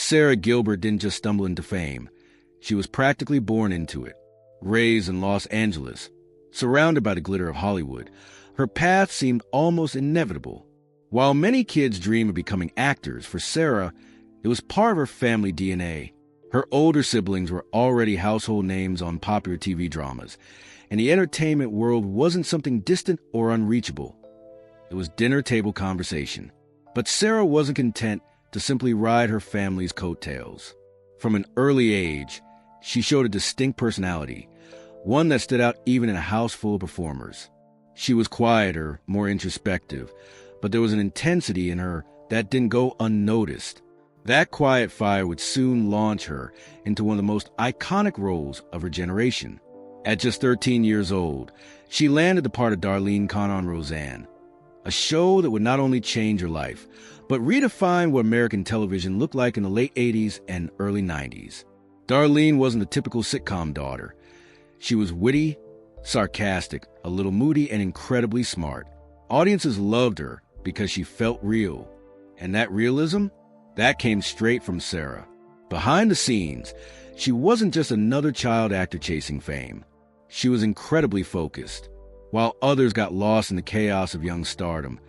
Sara Gilbert didn't just stumble into fame. She was practically born into it. Raised in Los Angeles, surrounded by the glitter of Hollywood, her path seemed almost inevitable. While many kids dream of becoming actors, for Sara, it was part of her family DNA. Her older siblings were already household names on popular TV dramas, and the entertainment world wasn't something distant or unreachable. It was dinner table conversation. But Sara wasn't content to simply ride her family's coattails. From an early age, she showed a distinct personality, one that stood out even in a house full of performers. She was quieter, more introspective, but there was an intensity in her that didn't go unnoticed. That quiet fire would soon launch her into one of the most iconic roles of her generation. At just 13 years old, she landed the part of Darlene on Roseanne, a show that would not only change her life, but redefine what American television looked like in the late 80s and early 90s. Darlene wasn't the typical sitcom daughter. She was witty, sarcastic, a little moody, and incredibly smart. Audiences loved her because she felt real. And that realism, that came straight from Sara. Behind the scenes, she wasn't just another child actor chasing fame. She was incredibly focused. While others got lost in the chaos of young stardom,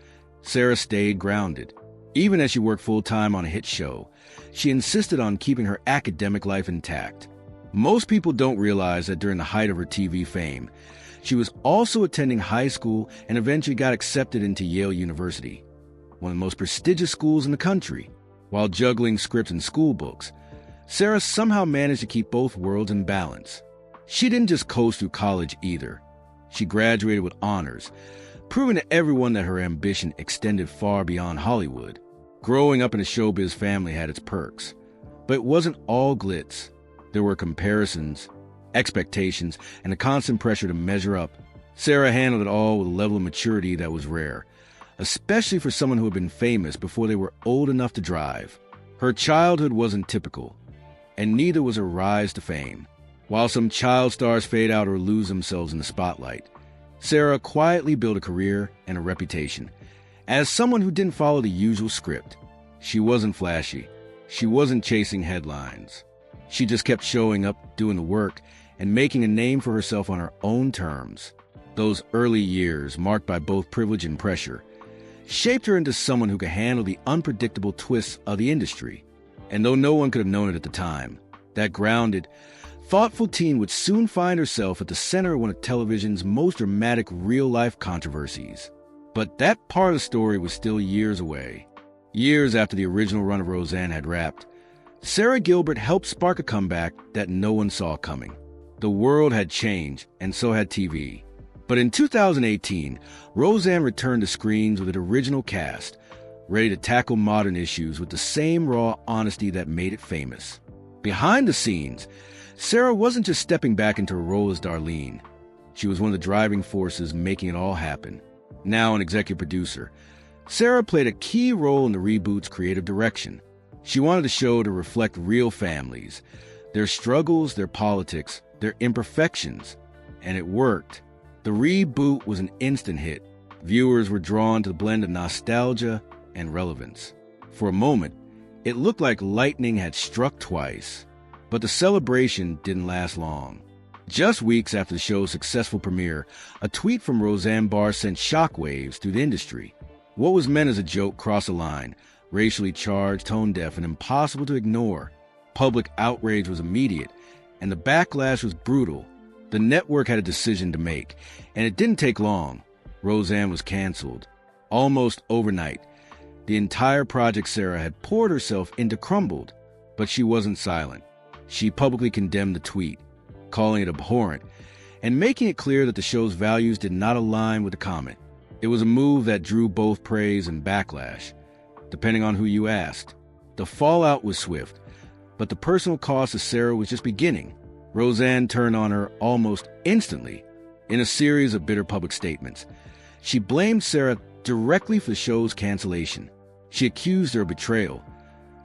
Sara stayed grounded. Even as she worked full-time on a hit show, she insisted on keeping her academic life intact. Most people don't realize that during the height of her TV fame, she was also attending high school and eventually got accepted into Yale University, one of the most prestigious schools in the country. While juggling scripts and school books, Sara somehow managed to keep both worlds in balance. She didn't just coast through college either. She graduated with honors, proving to everyone that her ambition extended far beyond Hollywood. Growing up in a showbiz family had its perks, but it wasn't all glitz. There were comparisons, expectations, and a constant pressure to measure up. Sara handled it all with a level of maturity that was rare, especially for someone who had been famous before they were old enough to drive. Her childhood wasn't typical, and neither was her rise to fame. While some child stars fade out or lose themselves in the spotlight, Sara quietly built a career and a reputation. As someone who didn't follow the usual script, she wasn't flashy. She wasn't chasing headlines. She just kept showing up, doing the work, and making a name for herself on her own terms. Those early years, marked by both privilege and pressure, shaped her into someone who could handle the unpredictable twists of the industry. And though no one could have known it at the time, that grounded, thoughtful teen would soon find herself at the center of one of television's most dramatic real-life controversies. But that part of the story was still years away. Years after the original run of Roseanne had wrapped, Sara Gilbert helped spark a comeback that no one saw coming. The world had changed, and so had TV. But in 2018, Roseanne returned to screens with an original cast, ready to tackle modern issues with the same raw honesty that made it famous. Behind the scenes, Sara wasn't just stepping back into her role as Darlene. She was one of the driving forces making it all happen. Now an executive producer, Sara played a key role in the reboot's creative direction. She wanted the show to reflect real families, their struggles, their politics, their imperfections. And it worked. The reboot was an instant hit. Viewers were drawn to the blend of nostalgia and relevance. For a moment, it looked like lightning had struck twice. But the celebration didn't last long. Just weeks after the show's successful premiere, a tweet from Roseanne Barr sent shockwaves through the industry. What was meant as a joke crossed a line, racially charged, tone-deaf, and impossible to ignore. Public outrage was immediate, and the backlash was brutal. The network had a decision to make, and it didn't take long. Roseanne was canceled. Almost overnight, the entire project Sara had poured herself into crumbled, but she wasn't silent. She publicly condemned the tweet, calling it abhorrent, and making it clear that the show's values did not align with the comment. It was a move that drew both praise and backlash, depending on who you asked. The fallout was swift, but the personal cost of Sara was just beginning. Roseanne turned on her almost instantly in a series of bitter public statements. She blamed Sara directly for the show's cancellation. She accused her of betrayal,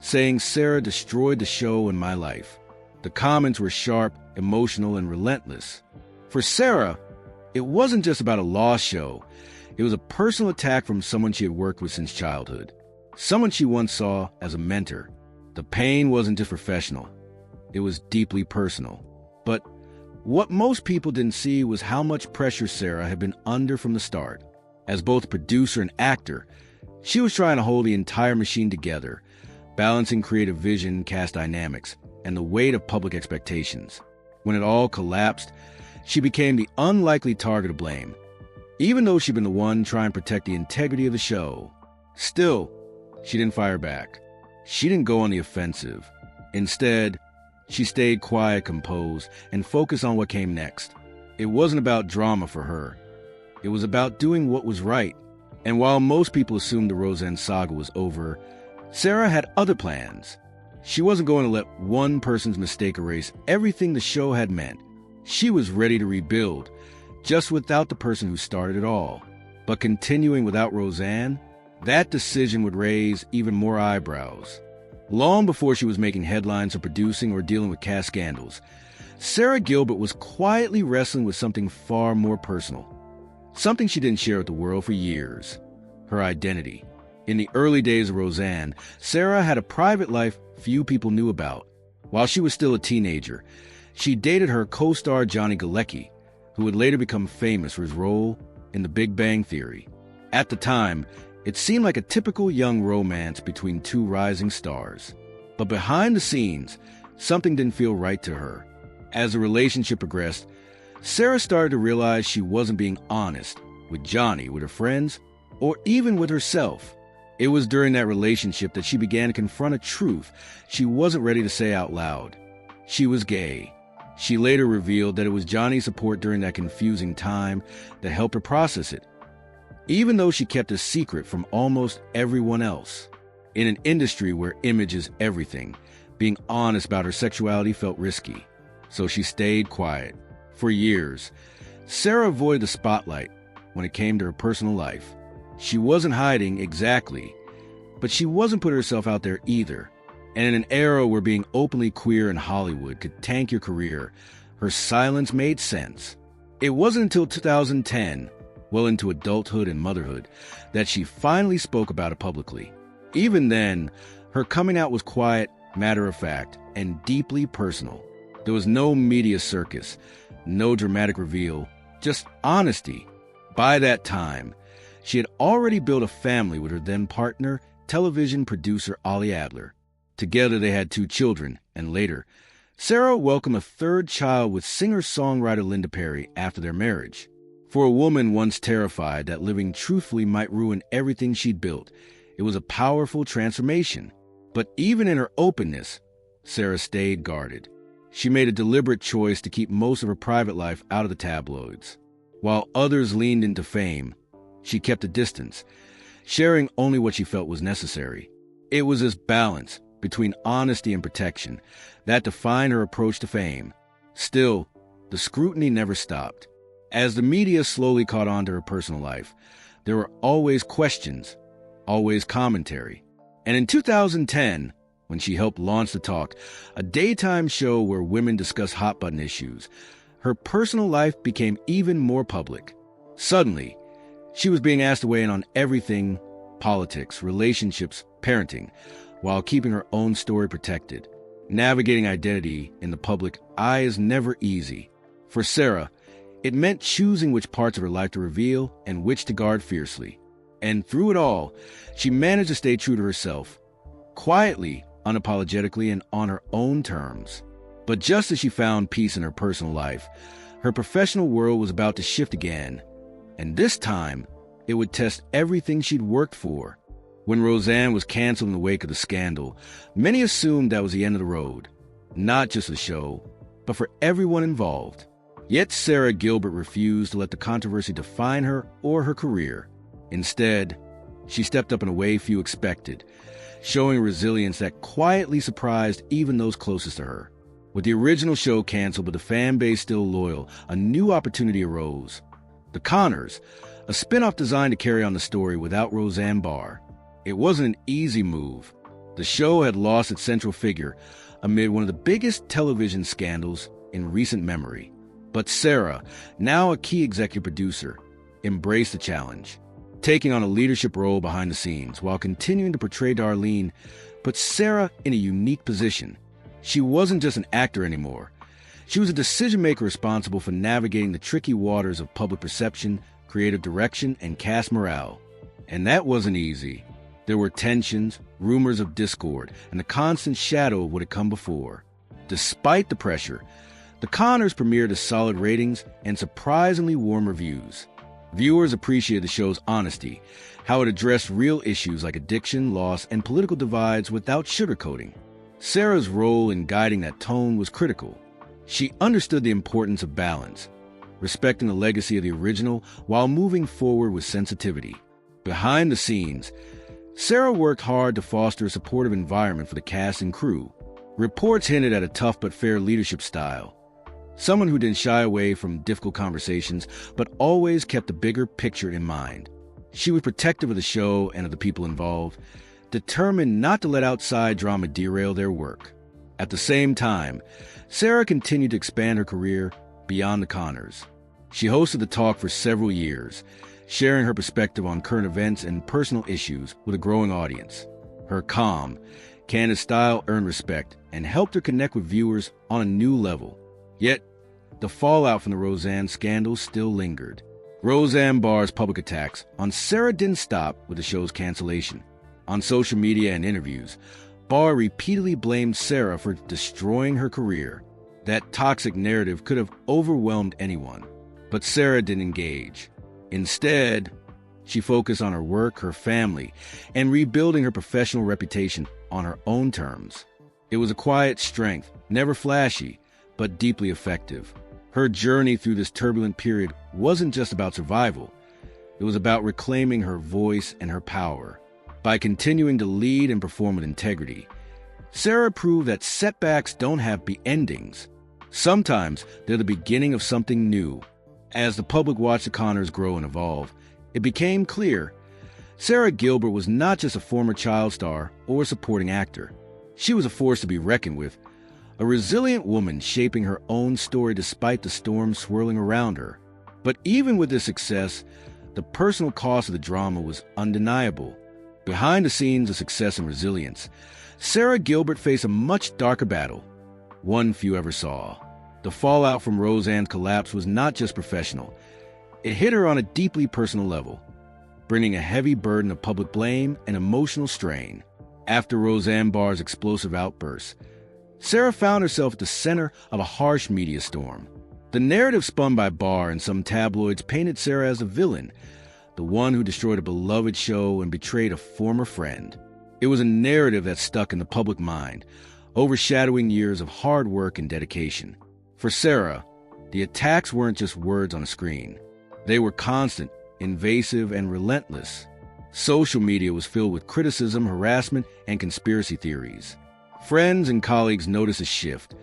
saying Sara destroyed the show and my life. The comments were sharp, emotional, and relentless. For Sara, it wasn't just about a lost show. It was a personal attack from someone she had worked with since childhood, someone she once saw as a mentor. The pain wasn't just professional, it was deeply personal. But what most people didn't see was how much pressure Sara had been under from the start. As both producer and actor, she was trying to hold the entire machine together, balancing creative vision, cast dynamics, and the weight of public expectations. When it all collapsed, she became the unlikely target of blame, even though she'd been the one trying to protect the integrity of the show. Still, she didn't fire back. She didn't go on the offensive. Instead, she stayed quiet, composed, and focused on what came next. It wasn't about drama for her. It was about doing what was right. And while most people assumed the Roseanne saga was over, Sara had other plans. She wasn't going to let one person's mistake erase everything the show had meant. She was ready to rebuild, just without the person who started it all. But continuing without Roseanne, that decision would raise even more eyebrows. Long before she was making headlines or producing or dealing with cast scandals, Sara Gilbert was quietly wrestling with something far more personal. Something she didn't share with the world for years: her identity. In the early days of Roseanne, Sara had a private life few people knew about. While she was still a teenager, she dated her co-star Johnny Galecki, who would later become famous for his role in The Big Bang Theory. At the time, it seemed like a typical young romance between two rising stars. But behind the scenes, something didn't feel right to her. As the relationship progressed, Sara started to realize she wasn't being honest with Johnny, with her friends, or even with herself. It was during that relationship that she began to confront a truth she wasn't ready to say out loud. She was gay. She later revealed that it was Johnny's support during that confusing time that helped her process it, even though she kept a secret from almost everyone else. In an industry where image is everything, being honest about her sexuality felt risky, so she stayed quiet. For years, Sara avoided the spotlight when it came to her personal life. She wasn't hiding exactly, but she wasn't putting herself out there either. And in an era where being openly queer in Hollywood could tank your career, her silence made sense. It wasn't until 2010, well into adulthood and motherhood, that she finally spoke about it publicly. Even then, her coming out was quiet, matter-of-fact, and deeply personal. There was no media circus, no dramatic reveal, just honesty. By that time, she had already built a family with her then-partner, television producer Ollie Adler. Together they had 2 children, and later, Sara welcomed a 3rd child with singer-songwriter Linda Perry after their marriage. For a woman once terrified that living truthfully might ruin everything she'd built, it was a powerful transformation. But even in her openness, Sara stayed guarded. She made a deliberate choice to keep most of her private life out of the tabloids. While others leaned into fame, she kept a distance, sharing only what she felt was necessary. It was this balance between honesty and protection that defined her approach to fame. Still, the scrutiny never stopped. As the media slowly caught on to her personal life, there were always questions, always commentary. And in 2010, when she helped launch The Talk, a daytime show where women discuss hot-button issues, her personal life became even more public. Suddenly, she was being asked to weigh in on everything: politics, relationships, parenting, while keeping her own story protected. Navigating identity in the public eye is never easy. For Sara, it meant choosing which parts of her life to reveal and which to guard fiercely. And through it all, she managed to stay true to herself, quietly, unapologetically, and on her own terms. But just as she found peace in her personal life, her professional world was about to shift again. And this time, it would test everything she'd worked for. When Roseanne was canceled in the wake of the scandal, many assumed that was the end of the road, not just the show, but for everyone involved. Yet Sara Gilbert refused to let the controversy define her or her career. Instead, she stepped up in a way few expected, showing resilience that quietly surprised even those closest to her. With the original show canceled but the fan base still loyal, a new opportunity arose. The Conners, a spin-off designed to carry on the story without Roseanne Barr. It wasn't an easy move. The show had lost its central figure amid one of the biggest television scandals in recent memory. But Sara, now a key executive producer, embraced the challenge, taking on a leadership role behind the scenes while continuing to portray Darlene put Sara in a unique position. She wasn't just an actor anymore. She was a decision-maker responsible for navigating the tricky waters of public perception, creative direction, and cast morale. And that wasn't easy. There were tensions, rumors of discord, and the constant shadow of what had come before. Despite the pressure, The Conners premiered to solid ratings and surprisingly warm reviews. Viewers appreciated the show's honesty, how it addressed real issues like addiction, loss, and political divides without sugarcoating. Sara's role in guiding that tone was critical. She understood the importance of balance, respecting the legacy of the original while moving forward with sensitivity. Behind the scenes, Sara worked hard to foster a supportive environment for the cast and crew. Reports hinted at a tough but fair leadership style. Someone who didn't shy away from difficult conversations, but always kept the bigger picture in mind. She was protective of the show and of the people involved, determined not to let outside drama derail their work. At the same time, Sara continued to expand her career beyond the Conners. She hosted The Talk for several years, sharing her perspective on current events and personal issues with a growing audience. Her calm, candid style earned respect and helped her connect with viewers on a new level. Yet, the fallout from the Roseanne scandal still lingered. Roseanne Barr's public attacks on Sara didn't stop with the show's cancellation. On social media and interviews, Barr repeatedly blamed Sara for destroying her career. That toxic narrative could have overwhelmed anyone. But Sara didn't engage. Instead, she focused on her work, her family, and rebuilding her professional reputation on her own terms. It was a quiet strength, never flashy, but deeply effective. Her journey through this turbulent period wasn't just about survival. It was about reclaiming her voice and her power. By continuing to lead and perform with integrity, Sara proved that setbacks don't have endings. Sometimes they're the beginning of something new. As the public watched the Conners grow and evolve, it became clear Sara Gilbert was not just a former child star or a supporting actor. She was a force to be reckoned with, a resilient woman shaping her own story despite the storm swirling around her. But even with this success, the personal cost of the drama was undeniable. Behind the scenes of success and resilience, Sara Gilbert faced a much darker battle, one few ever saw. The fallout from Roseanne's collapse was not just professional. It hit her on a deeply personal level, bringing a heavy burden of public blame and emotional strain. After Roseanne Barr's explosive outbursts, Sara found herself at the center of a harsh media storm. The narrative spun by Barr and some tabloids painted Sara as a villain, the one who destroyed a beloved show and betrayed a former friend. It was a narrative that stuck in the public mind, overshadowing years of hard work and dedication. For Sara, the attacks weren't just words on a screen. They were constant, invasive, and relentless. Social media was filled with criticism, harassment, and conspiracy theories. Friends and colleagues noticed a shift.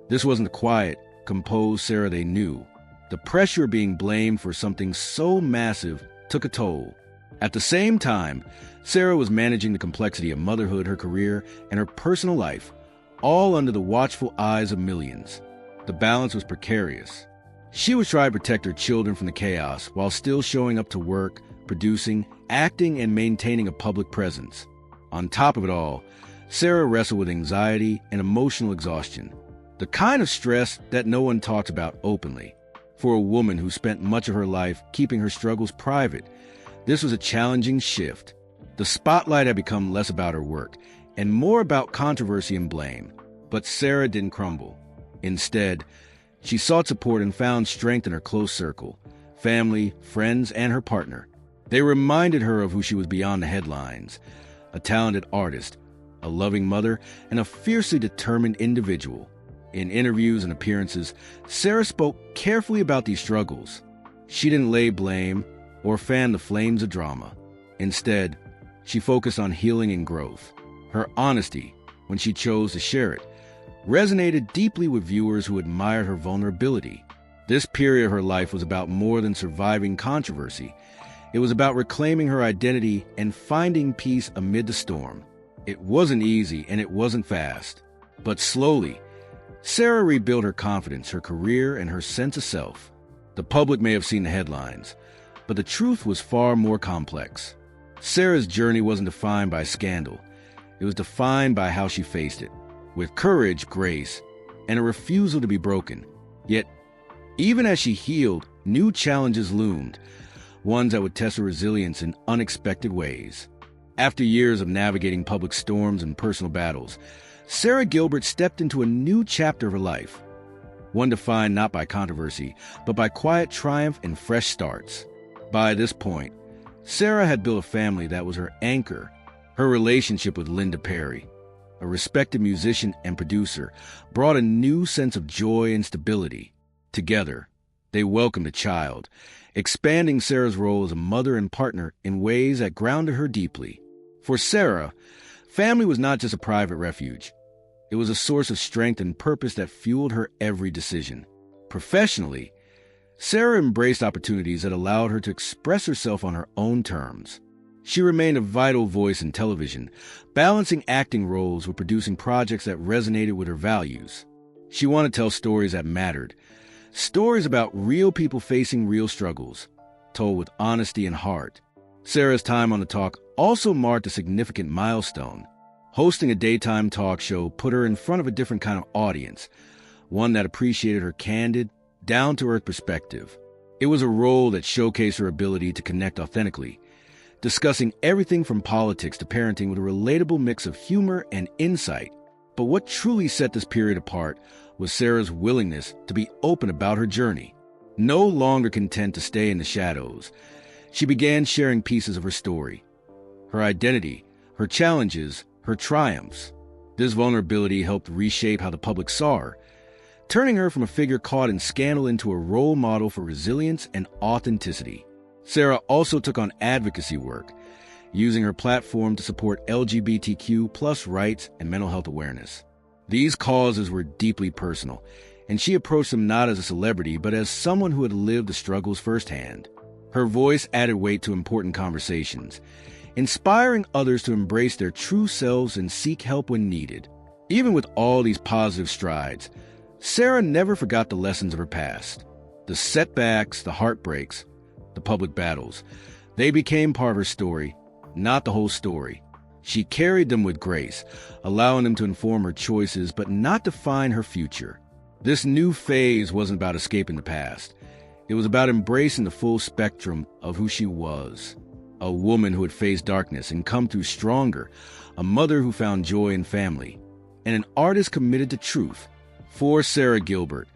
This wasn't the quiet, composed Sara they knew. The pressure of being blamed for something so massive took a toll. At the same time, Sara was managing the complexity of motherhood, her career, and her personal life, all under the watchful eyes of millions. The balance was precarious. She was trying to protect her children from the chaos while still showing up to work, producing, acting, and maintaining a public presence. On top of it all, Sara wrestled with anxiety and emotional exhaustion, the kind of stress that no one talked about openly. For a woman who spent much of her life keeping her struggles private, this was a challenging shift. The spotlight had become less about her work and more about controversy and blame. But Sara didn't crumble. Instead, she sought support and found strength in her close circle, family, friends, and her partner. They reminded her of who she was beyond the headlines, a talented artist, a loving mother, and a fiercely determined individual. In interviews and appearances, Sara spoke carefully about these struggles. She didn't lay blame or fan the flames of drama. Instead, she focused on healing and growth. Her honesty, when she chose to share it, resonated deeply with viewers who admired her vulnerability. This period of her life was about more than surviving controversy. It was about reclaiming her identity and finding peace amid the storm. It wasn't easy and it wasn't fast. But slowly, Sara rebuilt her confidence, her career, and her sense of self. The public may have seen the headlines, but the truth was far more complex. Sara's journey wasn't defined by scandal. It was defined by how she faced it, with courage, grace, and a refusal to be broken. Yet, even as she healed, new challenges loomed, ones that would test her resilience in unexpected ways. After years of navigating public storms and personal battles, Sara Gilbert stepped into a new chapter of her life, one defined not by controversy, but by quiet triumph and fresh starts. By this point, Sara had built a family that was her anchor. Her relationship with Linda Perry, a respected musician and producer, brought a new sense of joy and stability. Together, they welcomed a child, expanding Sara's role as a mother and partner in ways that grounded her deeply. For Sara, family was not just a private refuge. It was a source of strength and purpose that fueled her every decision. Professionally, Sara embraced opportunities that allowed her to express herself on her own terms. She remained a vital voice in television, balancing acting roles with producing projects that resonated with her values. She wanted to tell stories that mattered, stories about real people facing real struggles, told with honesty and heart. Sara's time on the talk also marked a significant milestone. Hosting a daytime talk show put her in front of a different kind of audience, one that appreciated her candid, down-to-earth perspective. It was a role that showcased her ability to connect authentically, discussing everything from politics to parenting with a relatable mix of humor and insight. But what truly set this period apart was Sara's willingness to be open about her journey. No longer content to stay in the shadows, she began sharing pieces of her story, her identity, her challenges, her triumphs. This vulnerability helped reshape how the public saw her, turning her from a figure caught in scandal into a role model for resilience and authenticity. Sara also took on advocacy work, using her platform to support LGBTQ+ rights and mental health awareness. These causes were deeply personal, and she approached them not as a celebrity, but as someone who had lived the struggles firsthand. Her voice added weight to important conversations, inspiring others to embrace their true selves and seek help when needed. Even with all these positive strides, Sara never forgot the lessons of her past. The setbacks, the heartbreaks, the public battles. They became part of her story, not the whole story. She carried them with grace, allowing them to inform her choices but not define her future. This new phase wasn't about escaping the past. It was about embracing the full spectrum of who she was. A woman who had faced darkness and come through stronger, a mother who found joy in family, and an artist committed to truth. For Sara Gilbert,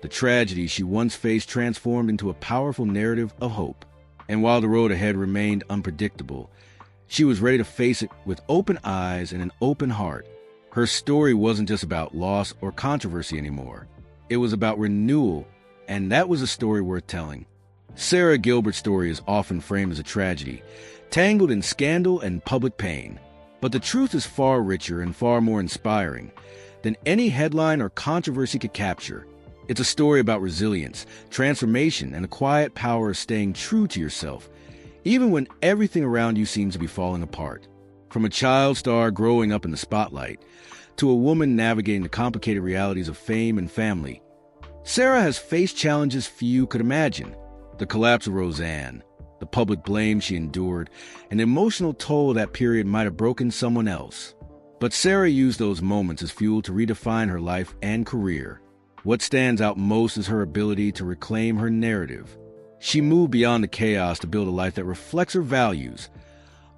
the tragedy she once faced transformed into a powerful narrative of hope. And while the road ahead remained unpredictable, she was ready to face it with open eyes and an open heart. Her story wasn't just about loss or controversy anymore. It was about renewal, and that was a story worth telling. Sara Gilbert's story is often framed as a tragedy, tangled in scandal and public pain. But the truth is far richer and far more inspiring than any headline or controversy could capture. It's a story about resilience, transformation, and the quiet power of staying true to yourself, even when everything around you seems to be falling apart. From a child star growing up in the spotlight, to a woman navigating the complicated realities of fame and family, Sara has faced challenges few could imagine. The collapse of Roseanne, the public blame she endured, and the emotional toll that period might have broken someone else. But Sara used those moments as fuel to redefine her life and career. What stands out most is her ability to reclaim her narrative. She moved beyond the chaos to build a life that reflects her values: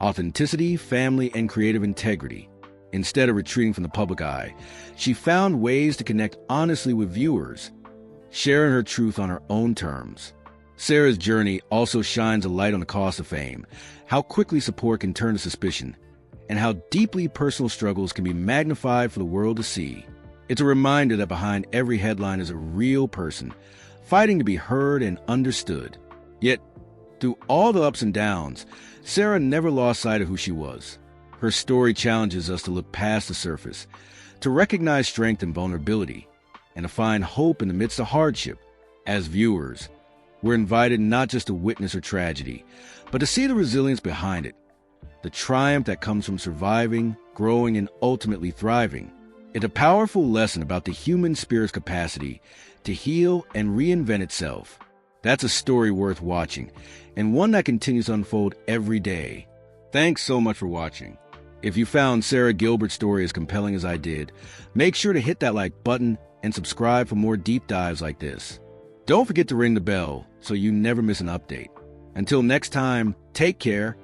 authenticity, family, and creative integrity. Instead of retreating from the public eye, she found ways to connect honestly with viewers, sharing her truth on her own terms. Sara's journey also shines a light on the cost of fame, how quickly support can turn to suspicion, and how deeply personal struggles can be magnified for the world to see. It's a reminder that behind every headline is a real person, fighting to be heard and understood. Yet, through all the ups and downs, Sara never lost sight of who she was. Her story challenges us to look past the surface, to recognize strength and vulnerability, and to find hope in the midst of hardship. As viewers, we're invited not just to witness her tragedy, but to see the resilience behind it, the triumph that comes from surviving, growing, and ultimately thriving. It's a powerful lesson about the human spirit's capacity to heal and reinvent itself. That's a story worth watching, and one that continues to unfold every day. Thanks so much for watching. If you found Sara Gilbert's story as compelling as I did, make sure to hit that like button and subscribe for more deep dives like this. Don't forget to ring the bell so you never miss an update. Until next time, take care